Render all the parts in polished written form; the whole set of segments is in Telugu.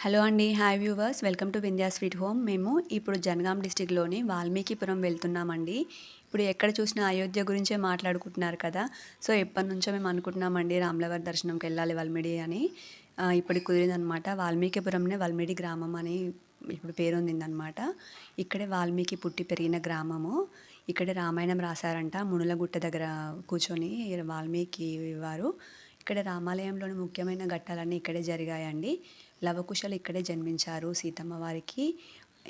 హలో అండి. Hi viewers. Welcome to Vindhya sweet home. మేము ఇప్పుడు జనగాం డిస్ట్రిక్ట్‌లోని వాల్మీకిపురం వెళ్తున్నామండి. ఇప్పుడు ఎక్కడ చూసినా అయోధ్య గురించే మాట్లాడుకుంటున్నారు కదా! సో, ఎప్పటినుంచో మేము అనుకుంటున్నామండి రాములవారి దర్శనంకెళ్ళాలి వల్మిడి అని. ఇప్పటికి కుదిరిందనమాట. వాల్మీకిపురంనే వల్మిడి గ్రామం అని ఇప్పుడు పేరొందిందనమాట. ఇక్కడే వాల్మీకి పుట్టి పెరిగిన గ్రామము. ఇక్కడే రామాయణం రాశారంట. మునులగుట్ట దగ్గర కూర్చొని వాల్మీకి వారు. ఇక్కడ రామాలయంలోని ముఖ్యమైన ఘట్టాలన్నీ ఇక్కడే జరిగాయండి. లవకుశలు ఇక్కడే జన్మించారు సీతమ్మ వారికి.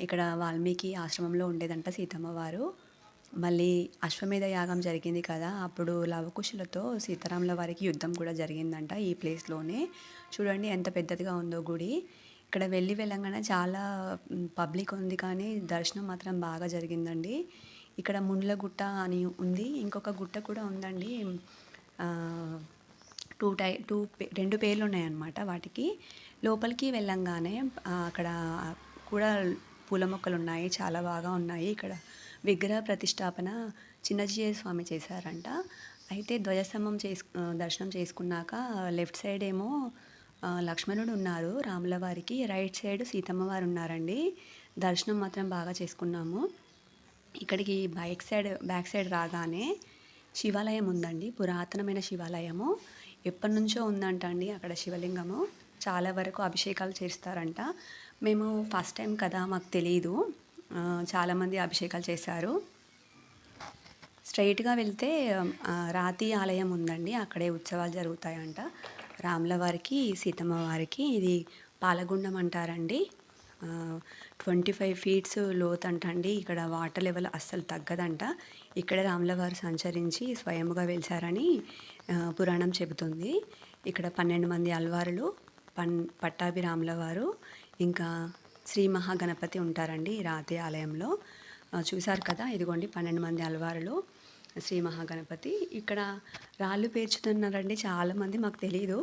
ఇక్కడ వాల్మీకి ఆశ్రమంలో ఉండేదంట సీతమ్మ వారు. మళ్ళీ అశ్వమేధ యాగం జరిగింది కదా! అప్పుడు లవకుశులతో సీతారాముల వారికి యుద్ధం కూడా జరిగిందంట ఈ ప్లేస్‌లోనే. చూడండి ఎంత పెద్దదిగా ఉందో గుడి. ఇక్కడ వెళ్ళంగానే చాలా పబ్లిక్ ఉంది కానీ దర్శనం మాత్రం బాగా జరిగిందండి. ఇక్కడ ముండ్లగుట్ట అని ఉంది. ఇంకొక గుట్ట కూడా ఉందండి. ఆహ్, 2 పేర్లున్నాయన్నమాట వాటికి. లోపలికి వెళ్ళంగానే అక్కడ కూడా పూల మొక్కలున్నాయి. చాలా బాగా ఉన్నాయి. ఇక్కడ విగ్రహ ప్రతిష్టాపన చిన్నజీయర్ స్వామి చేశారంట. అయితే ధ్వజస్తంభం దర్శనం చేసుకున్నాక లెఫ్ట్ సైడ్ ఏమో లక్ష్మణుడు ఉన్నారు రాముల వారికి. రైట్ సైడ్ సీతమ్మ వారు ఉన్నారండి. దర్శనం మాత్రం బాగా చేసుకున్నాము. ఇక్కడికి బ్యాక్ సైడ్ రాగానే శివాలయం ఉందండి. పురాతనమైన శివాలయము. ఎప్పటినుంచో ఉందంట అండి అక్కడ శివలింగము. చాలా వరకు అభిషేకాలు చేస్తారంట. మేము ఫస్ట్ టైం కదా మాకు తెలీదు. చాలామంది అభిషేకాలు చేశారు. స్ట్రెయిట్‌గా వెళ్తే రాతి ఆలయం ఉందండి. అక్కడే ఉత్సవాలు జరుగుతాయంట. రాముల వారికి, సీతమ్మ వారికి. ఇది పాలగుండం అంటారండి. 25 ఫీట్స్ లోతంట అండి. ఇక్కడ వాటర్ లెవెల్ అస్సలు తగ్గదంట. ఇక్కడే రాముల వారు సంచరించి స్వయముగా వెలిసారని పురాణం చెబుతుంది. ఇక్కడ 12 మంది అల్వారులు, పట్టాభిరాముల వారు, ఇంకా శ్రీ మహాగణపతి ఉంటారండి ఈ రాతి ఆలయంలో. చూసారు కదా! ఇదిగోండి 12 మంది అల్వారులు, శ్రీ మహాగణపతి. ఇక్కడ రాళ్ళు పేర్చుతున్నారండి చాలామంది. మాకు తెలీదు.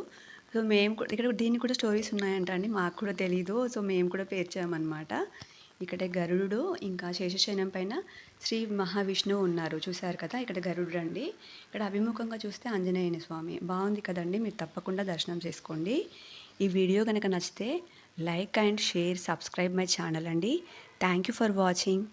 సో, మేము కూడా ఇక్కడ దీనికి కూడా స్టోరీస్ ఉన్నాయంట అండి. మాకు కూడా తెలీదు. సో, మేము కూడా పేర్చామనమాట. ఇక్కడే గరుడుడు, ఇంకా శేషశయనం పైన శ్రీ మహావిష్ణువు ఉన్నారు. చూసారు కదా! ఇక్కడ గరుడుడండి. ఇక్కడ అభిముఖంగా చూస్తే ఆంజనేయుని స్వామి. బాగుంది కదండీ! మీరు తప్పకుండా దర్శనం చేసుకోండి. ఈ వీడియో గనక నచ్చితే like and share, subscribe my channel అండి. Thank you for watching.